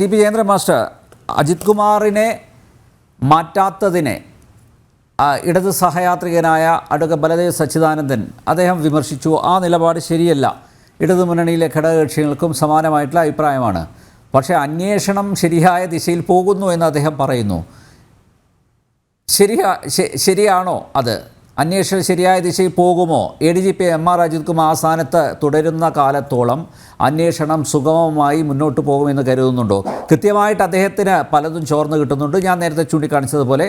T P Jayendran master, Ajith കുമാറിനെ മാറ്റാത്തതിനെ ഇടത് സഹയാത്രികനായ അഡ്വക്കേറ്റ് ബലദേവ് സച്ചിദാനന്ദൻ അദ്ദേഹം വിമർശിച്ചു. ആ നിലപാട് ശരിയല്ല. ഇടതുമുന്നണിയിലെ ഘടകകക്ഷികൾക്കും സമാനമായിട്ടുള്ള അഭിപ്രായമാണ്. പക്ഷേ അന്വേഷണം ശരിയായ ദിശയിൽ പോകുന്നു എന്ന് അദ്ദേഹം പറയുന്നു. ശരിയാണോ അത്? അന്വേഷണം ശരിയായ ദിശയിൽ പോകുമോ? ADGP MR അജിത് കുമാർ ആ സ്ഥാനത്ത് തുടരുന്ന കാലത്തോളം അന്വേഷണം സുഗമമായി മുന്നോട്ട് പോകുമെന്ന് കരുതുന്നുണ്ടോ? കൃത്യമായിട്ട് അദ്ദേഹത്തിന് പലതും ചോർന്ന് കിട്ടുന്നുണ്ട്. ഞാൻ നേരത്തെ ചൂണ്ടിക്കാണിച്ചതുപോലെ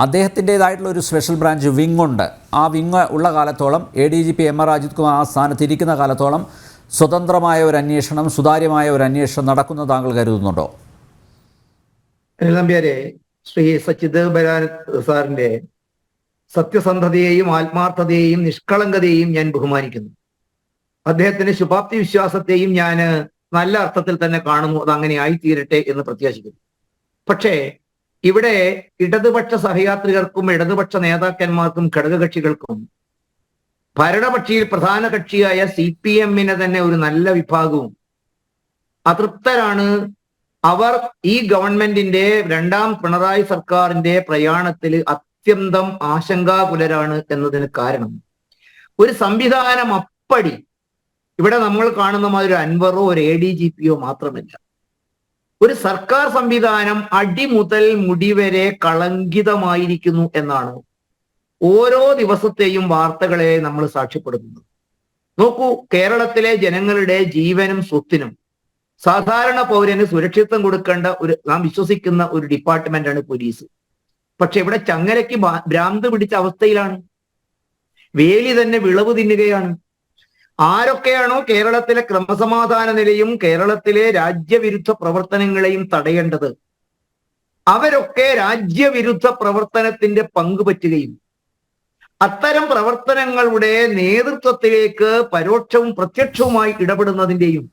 അദ്ദേഹത്തിൻ്റേതായിട്ടുള്ള ഒരു സ്പെഷ്യൽ ബ്രാഞ്ച് വിങ് ഉണ്ട്. ആ വിങ് ഉള്ള കാലത്തോളം ADGP MR അജിത് കുമാർ ആ സ്ഥാനത്തിരിക്കുന്ന കാലത്തോളം സ്വതന്ത്രമായ ഒരു അന്വേഷണം, സുതാര്യമായ ഒരു അന്വേഷണം നടക്കുന്ന താങ്കൾ കരുതുന്നുണ്ടോ? ശ്രീ സച്ചിദ് സാറിന്റെ സത്യസന്ധതയെയും ആത്മാർത്ഥതയെയും നിഷ്കളങ്കതയെയും ഞാൻ ബഹുമാനിക്കുന്നു. അദ്ദേഹത്തിന്റെ ശുഭാപ്തി വിശ്വാസത്തെയും ഞാൻ നല്ല അർത്ഥത്തിൽ തന്നെ കാണുന്നു. അത് അങ്ങനെ ആയിത്തീരട്ടെ എന്ന് പ്രത്യാശിക്കുന്നു. പക്ഷേ ഇവിടെ ഇടതുപക്ഷ സഹയാത്രികർക്കും ഇടതുപക്ഷ നേതാക്കന്മാർക്കും ഘടകകക്ഷികൾക്കും ഭരണപക്ഷിയിൽ പ്രധാന കക്ഷിയായ CPM തന്നെ ഒരു നല്ല വിഭാഗവും അതൃപ്തരാണ്. അവർ ഈ ഗവൺമെന്റിന്റെ രണ്ടാം പിണറായി സർക്കാരിന്റെ പ്രയാണത്തിൽ അത്യന്തം ആശങ്കാകുലരാണ് എന്നതിന് കാരണം ഒരു സംവിധാനം അപ്പടി ഇവിടെ നമ്മൾ കാണുന്ന മാതിരി അൻവറോ ഒരു ADGPയോ മാത്രമല്ല, ഒരു സർക്കാർ സംവിധാനം അടി മുതൽ മുടി വരെ കളങ്കിതമായിരിക്കുന്നു എന്നാണ് ഓരോ ദിവസത്തെയും വാർത്തകളെ നമ്മൾ സാക്ഷ്യപ്പെടുത്തുന്നത്. നോക്കൂ, കേരളത്തിലെ ജനങ്ങളുടെ ജീവനും സ്വത്തിനും സാധാരണ പൗരന് സുരക്ഷിതത്വം കൊടുക്കേണ്ട നാം വിശ്വസിക്കുന്ന ഒരു ഡിപ്പാർട്ട്മെന്റാണ് പോലീസ്. പക്ഷെ ഇവിടെ ചങ്ങലയ്ക്ക് ഭ്രാന്ത് പിടിച്ച അവസ്ഥയിലാണ്. വേലി തന്നെ വിളവ് തിന്നുകയാണ്. ആരൊക്കെയാണോ കേരളത്തിലെ ക്രമസമാധാന നിലയും കേരളത്തിലെ രാജ്യവിരുദ്ധ പ്രവർത്തനങ്ങളെയും തടയേണ്ടത്, അവരൊക്കെ രാജ്യവിരുദ്ധ പ്രവർത്തനത്തിന്റെ പങ്കുപറ്റുകയും അത്തരം പ്രവർത്തനങ്ങളുടെ നേതൃത്വത്തിലേക്ക് പരോക്ഷവും പ്രത്യക്ഷവുമായി ഇടപെടുന്നതിന്റെയും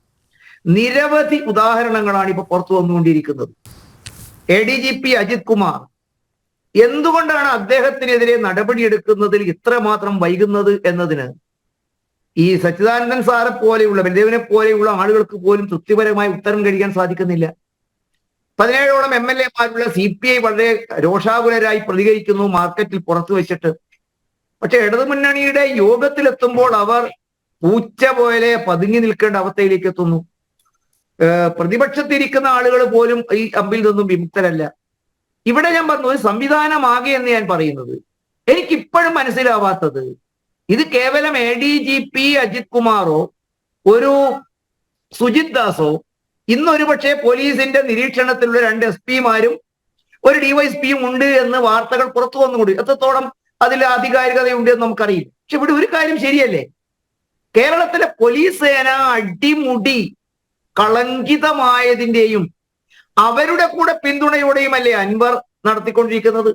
നിരവധി ഉദാഹരണങ്ങളാണ് ഇപ്പൊ പുറത്തു വന്നുകൊണ്ടിരിക്കുന്നത്. ADGP അജിത് കുമാർ എന്തുകൊണ്ടാണ് അദ്ദേഹത്തിനെതിരെ നടപടിയെടുക്കുന്നതിൽ ഇത്രമാത്രം വൈകുന്നത് എന്നതിന് ഈ സച്ചിദാനന്ദൻ സാറെ പോലെയുള്ള ബലദേവിനെ പോലെയുള്ള ആളുകൾക്ക് പോലും തൃപ്തിപരമായി ഉത്തരം കഴിക്കാൻ സാധിക്കുന്നില്ല. 17ഓളം MLA-മാരുള്ള CPI വളരെ രോഷാകുലരായി പ്രതികരിക്കുന്നു മാർക്കറ്റിൽ പുറത്തു വെച്ചിട്ട്. പക്ഷെ ഇടതുമുന്നണിയുടെ യോഗത്തിലെത്തുമ്പോൾ അവർ പൂച്ച പോലെ പതുങ്ങി നിൽക്കേണ്ട അവസ്ഥയിലേക്ക് എത്തുന്നു. പ്രതിപക്ഷത്തിരിക്കുന്ന ആളുകൾ പോലും ഈ അമ്പിൽ നിന്നും വിമുക്തരല്ല. ഇവിടെ ഞാൻ പറഞ്ഞു ഒരു സംവിധാനമാകെ എന്ന് ഞാൻ പറയുന്നത് എനിക്കിപ്പോഴും മനസ്സിലാവാത്തത് ഇത് കേവലം ADGP അജിത് കുമാറോ ഒരു സുജിത് ദാസോ ഇന്നൊരു പക്ഷേ പോലീസിന്റെ നിരീക്ഷണത്തിലുള്ള 2 SP-മാരും ഒരു DYSP-യും ഉണ്ട് എന്ന് വാർത്തകൾ പുറത്തു വന്നുകൊണ്ട് എത്രത്തോളം അതിൽ ആധികാരികതയുണ്ട് എന്ന് നമുക്കറിയില്ല. പക്ഷെ ഇവിടെ ഒരു കാര്യം ശരിയല്ലേ, കേരളത്തിലെ പോലീസ് സേന അടിമുടി കളങ്കിതമായതിന്റെയും അവരുടെ കൂടെ പിന്തുണയോടെയും അല്ലേ അൻവർ നടത്തിക്കൊണ്ടിരിക്കുന്നത്.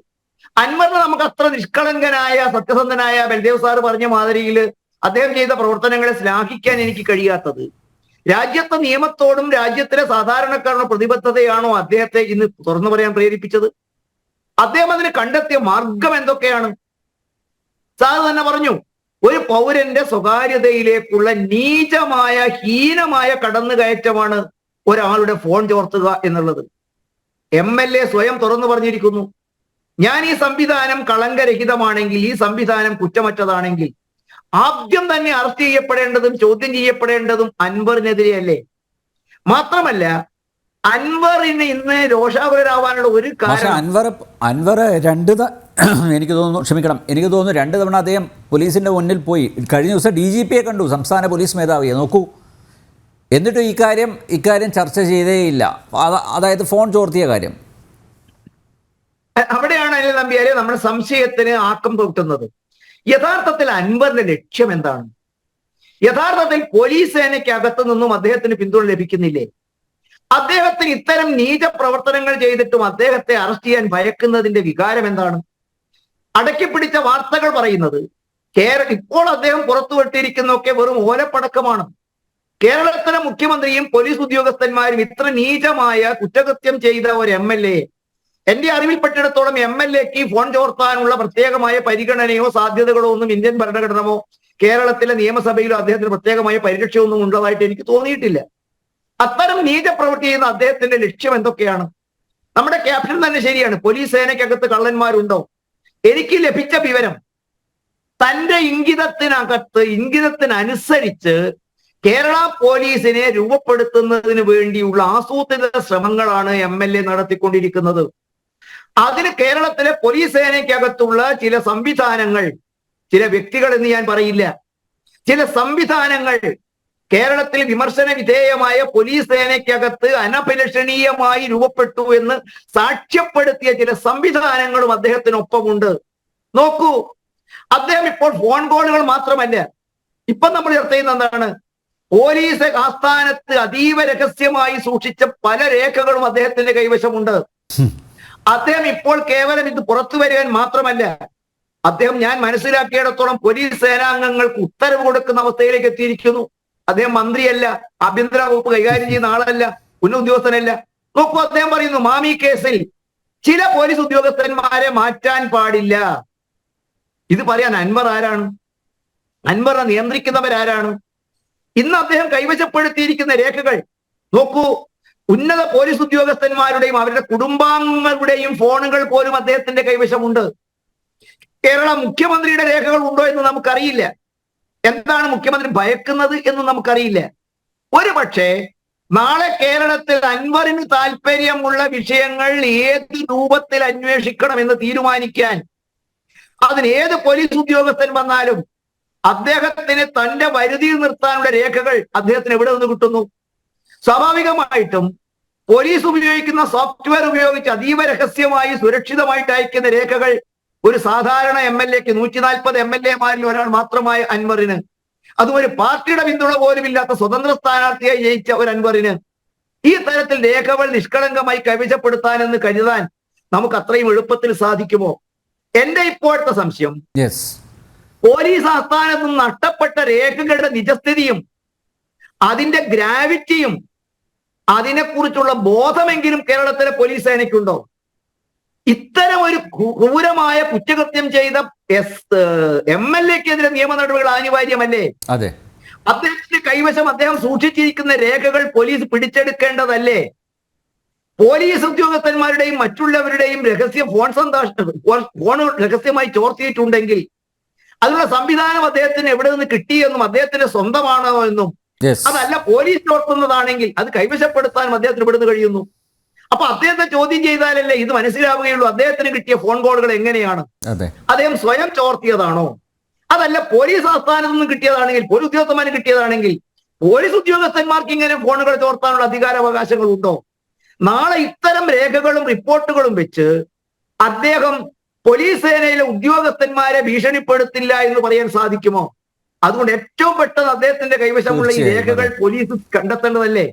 അൻവറിന് നമുക്ക് അത്ര നിഷ്കളങ്കനായ സത്യസന്ധനായ ബൽദേവ് സാറ് പറഞ്ഞ മാതിരിയിൽ അദ്ദേഹം ചെയ്ത പ്രവർത്തനങ്ങളെ ശ്ലാഘിക്കാൻ എനിക്ക് കഴിയാത്തത് രാജ്യത്തെ നിയമത്തോടും രാജ്യത്തിലെ സാധാരണക്കാരുടെ പ്രതിബദ്ധതയാണോ അദ്ദേഹത്തെ ഇന്ന് തുറന്നു പറയാൻ പ്രേരിപ്പിച്ചത്? അദ്ദേഹം അതിന് കണ്ടെത്തിയ മാർഗം എന്തൊക്കെയാണ്? സാറ് തന്നെ പറഞ്ഞു, ഒരു പൗരന്റെ സ്വകാര്യതയിലേക്കുള്ള നീചമായ ഹീനമായ കടന്നുകയറ്റമാണ് ഒരാളുടെ ഫോൺ ചോർത്തുക എന്നുള്ളത്. MLA സ്വയം തുറന്നു പറഞ്ഞിരിക്കുന്നു, ഞാൻ ഈ സംവിധാനം കളങ്കരഹിതമാണെങ്കിൽ, ഈ സംവിധാനം കുറ്റമറ്റതാണെങ്കിൽ ആദ്യം തന്നെ അറസ്റ്റ് ചെയ്യപ്പെടേണ്ടതും ചോദ്യം ചെയ്യപ്പെടേണ്ടതും അൻവറിനെതിരെയല്ലേ? മാത്രമല്ല അൻവറിന് ഇന്ന് രോഷാകുലരാവാനുള്ള ഒരു കാരണം അൻവർ എനിക്ക് തോന്നുന്നു 2 തവണ അദ്ദേഹം പോലീസിന്റെ മുന്നിൽ പോയി. കഴിഞ്ഞ ദിവസം DGP-യെ കണ്ടു, സംസ്ഥാന പോലീസ് മേധാവിയെ. നോക്കൂ, എന്നിട്ടും ഇക്കാര്യം ചർച്ച ചെയ്തേയില്ല. അതായത് ഫോൺ ചോർത്തിയ കാര്യം. അവിടെയാണ് അനിൽ നമ്പ്യാരെ നമ്മുടെ സംശയത്തിന് ആക്കം കൂട്ടുന്നത്. യഥാർത്ഥത്തിൽ അൻവറിന്റെ ലക്ഷ്യം എന്താണ്? യഥാർത്ഥത്തിൽ പോലീസ് സേനയ്ക്കകത്തു നിന്നും അദ്ദേഹത്തിന് പിന്തുണ ലഭിക്കുന്നില്ലേ? അദ്ദേഹത്തിന് ഇത്തരം നീച പ്രവർത്തനങ്ങൾ ചെയ്തിട്ടും അദ്ദേഹത്തെ അറസ്റ്റ് ചെയ്യാൻ ഭയക്കുന്നതിന്റെ വികാരം എന്താണ്? അടക്കിപ്പിടിച്ച വാർത്തകൾ പറയുന്നത് ഇപ്പോൾ അദ്ദേഹം പുറത്തുവിട്ടിരിക്കുന്നതൊക്കെ വെറും ഓലപ്പടക്കമാണ്. കേരളത്തിലെ മുഖ്യമന്ത്രിയും പോലീസ് ഉദ്യോഗസ്ഥന്മാരും ഇത്ര നീചമായ കുറ്റകൃത്യം ചെയ്ത ഒരു MLA, എന്റെ അറിവിൽപ്പെട്ടിടത്തോളം MLA-ക്ക് ഫോൺ ചോർത്താനുള്ള പ്രത്യേകമായ പരിഗണനയോ സാധ്യതകളോ ഒന്നും ഇന്ത്യൻ ഭരണഘടനയോ കേരളത്തിലെ നിയമസഭയിലോ അദ്ദേഹത്തിന് പ്രത്യേകമായ പരിരക്ഷയൊന്നും ഉള്ളതായിട്ട് എനിക്ക് തോന്നിയിട്ടില്ല. അത്തരം നീചപ്രവൃത്തി ചെയ്യുന്ന അദ്ദേഹത്തിന്റെ ലക്ഷ്യം എന്തൊക്കെയാണ്? നമ്മുടെ ക്യാപ്ഷൻ തന്നെ ശരിയാണ്. പോലീസ് സേനയ്ക്കകത്ത് കള്ളന്മാരുണ്ടോ? എനിക്ക് ലഭിച്ച വിവരം, തന്റെ ഇംഗിതത്തിനനുസരിച്ച് കേരള പോലീസിനെ രൂപപ്പെടുത്തുന്നതിന് വേണ്ടിയുള്ള ആസൂത്രിത ശ്രമങ്ങളാണ് MLA നടത്തിക്കൊണ്ടിരിക്കുന്നത്. അതിന് കേരളത്തിലെ പോലീസ് സേനയ്ക്കകത്തുള്ള ചില സംവിധാനങ്ങൾ, ചില വ്യക്തികൾ എന്ന് ഞാൻ പറയില്ല, ചില സംവിധാനങ്ങൾ കേരളത്തിൽ വിമർശന വിധേയമായ പോലീസ് സേനയ്ക്കകത്ത് അനഭിലഷണീയമായി രൂപപ്പെട്ടു എന്ന് സാക്ഷ്യപ്പെടുത്തിയ ചില സംവിധാനങ്ങളും അദ്ദേഹത്തിനൊപ്പമുണ്ട്. നോക്കൂ, അദ്ദേഹം ഇപ്പോൾ ഫോൺ കോളുകൾ മാത്രമല്ല, ഇപ്പൊ നമ്മൾ ചർച്ച ചെയ്യുന്ന എന്താണ്? പോലീസ് ആസ്ഥാനത്ത് അതീവ രഹസ്യമായി സൂക്ഷിച്ച പല രേഖകളും അദ്ദേഹത്തിന്റെ കൈവശമുണ്ട്. അദ്ദേഹം ഇപ്പോൾ കേവലം ഇത് പുറത്തു വരാൻ മാത്രമല്ല, അദ്ദേഹം ഞാൻ മനസ്സിലാക്കിയിടത്തോളം പോലീസ് സേനാംഗങ്ങൾക്ക് ഉത്തരവ് കൊടുക്കുന്ന അവസ്ഥയിലേക്ക് എത്തിയിരിക്കുന്നു. അദ്ദേഹം മന്ത്രിയല്ല, ആഭ്യന്തര വകുപ്പ് കൈകാര്യം ചെയ്യുന്ന ആളല്ല, ഉന്നത ഉദ്യോഗസ്ഥനല്ല. നോക്കൂ, അദ്ദേഹം പറയുന്നു മാമി കേസിൽ ചില പോലീസ് ഉദ്യോഗസ്ഥന്മാരെ മാറ്റാൻ പാടില്ല. ഇത് പറയാൻ അൻവർ ആരാണ്? അൻവറിനെ നിയന്ത്രിക്കുന്നവരാരാണ്? ഇന്ന് അദ്ദേഹം കൈവശപ്പെടുത്തിയിരിക്കുന്ന രേഖകൾ നോക്കൂ. ഉന്നത പോലീസ് ഉദ്യോഗസ്ഥന്മാരുടെയും അവരുടെ കുടുംബാംഗങ്ങളുടെയും ഫോണുകൾ പോലും അദ്ദേഹത്തിന്റെ കൈവശമുണ്ട്. കേരള മുഖ്യമന്ത്രിയുടെ രേഖകൾ ഉണ്ടോ എന്ന് നമുക്കറിയില്ല. എന്താണ് മുഖ്യമന്ത്രി ഭയക്കുന്നത് എന്ന് നമുക്കറിയില്ല. ഒരു പക്ഷേ നാളെ കേരളത്തിൽ അൻവറിന് താല്പര്യമുള്ള വിഷയങ്ങൾ ഏത് രൂപത്തിൽ അന്വേഷിക്കണമെന്ന് തീരുമാനിക്കാൻ അതിന് ഏത് പോലീസ് ഉദ്യോഗസ്ഥൻ വന്നാലും അദ്ദേഹത്തിന് തന്റെ വരുതിയിൽ നിർത്താനുള്ള രേഖകൾ അദ്ദേഹത്തിന് എവിടെ നിന്ന് കിട്ടുന്നു? സ്വാഭാവികമായിട്ടും പോലീസ് ഉപയോഗിക്കുന്ന സോഫ്റ്റ്വെയർ ഉപയോഗിച്ച് അതീവ രഹസ്യമായി സുരക്ഷിതമായിട്ട് അയക്കുന്ന രേഖകൾ ഒരു സാധാരണ MLAക്ക് 140 MLAമാരിൽ ഒരാൾ മാത്രമായ അൻവറിന്, അതും ഒരു പാർട്ടിയുടെ പിന്തുണ പോലും ഇല്ലാത്ത സ്വതന്ത്ര സ്ഥാനാർത്ഥിയായി ജയിച്ച ഒരു അൻവറിന് ഈ തരത്തിൽ രേഖകൾ നിഷ്കളങ്കമായി കൈവശപ്പെടുത്താനെന്ന് കരുതാൻ നമുക്ക് അത്രയും എളുപ്പത്തിൽ സാധിക്കുമോ? എന്റെ ഇപ്പോഴത്തെ സംശയം, പോലീസ് ആസ്ഥാനത്ത് നിന്ന് നഷ്ടപ്പെട്ട രേഖകളുടെ നിജസ്ഥിതിയും അതിന്റെ ഗ്രാവിറ്റിയും അതിനെക്കുറിച്ചുള്ള ബോധമെങ്കിലും കേരളത്തിലെ പോലീസ് സേനയ്ക്കുണ്ടോ? ഇത്തരം ഒരു ക്രൂരമായ കുറ്റകൃത്യം ചെയ്ത MLAക്കെതിരെ നിയമ നടപടികൾ അനിവാര്യമല്ലേ? അതെ. അദ്ദേഹത്തിന്റെ കൈവശം അദ്ദേഹം സൂക്ഷിച്ചിരിക്കുന്ന രേഖകൾ പോലീസ് പിടിച്ചെടുക്കേണ്ടതല്ലേ? പോലീസ് ഉദ്യോഗസ്ഥന്മാരുടെയും മറ്റുള്ളവരുടെയും രഹസ്യ ഫോൺ രഹസ്യമായി ചോർത്തിയിട്ടുണ്ടെങ്കിൽ അതിനുള്ള സംവിധാനം അദ്ദേഹത്തിന് എവിടെ നിന്ന് കിട്ടിയെന്നും അദ്ദേഹത്തിന്റെ സ്വന്തമാണോ എന്നും, അതല്ല പോലീസ് ചോർത്തുന്നതാണെങ്കിൽ അത് കൈവശപ്പെടുത്താനും അദ്ദേഹത്തിന് ഇവിടുന്ന് കഴിയുന്നു. അപ്പൊ അദ്ദേഹത്തെ ചോദ്യം ചെയ്താലല്ലേ ഇത് മനസ്സിലാവുകയുള്ളൂ. അദ്ദേഹത്തിന് കിട്ടിയ ഫോൺ കോളുകൾ എങ്ങനെയാണ്? അദ്ദേഹം സ്വയം ചോർത്തിയതാണോ? അതല്ല പോലീസ് ആസ്ഥാനത്ത് നിന്ന് കിട്ടിയതാണെങ്കിൽ, പോലീസ് ഉദ്യോഗസ്ഥന്മാർക്ക് കിട്ടിയതാണെങ്കിൽ പോലീസ് ഉദ്യോഗസ്ഥന്മാർക്ക് ഇങ്ങനെ ഫോണുകൾ ചോർത്താനുള്ള അധികാരാവകാശങ്ങൾ ഉണ്ടോ? നാളെ ഇത്തരം രേഖകളും റിപ്പോർട്ടുകളും വെച്ച് അദ്ദേഹം പോലീസ് സേനയിലെ ഉദ്യോഗസ്ഥന്മാരെ ഭീഷണിപ്പെടുത്തില്ല എന്ന് പറയാൻ സാധിക്കുമോ? അതുകൊണ്ട് ഏറ്റവും പെട്ടെന്ന് അദ്ദേഹത്തിന്റെ കൈവശമുള്ള ഈ രേഖകൾ പോലീസ് കണ്ടെത്തേണ്ടതല്ലേ?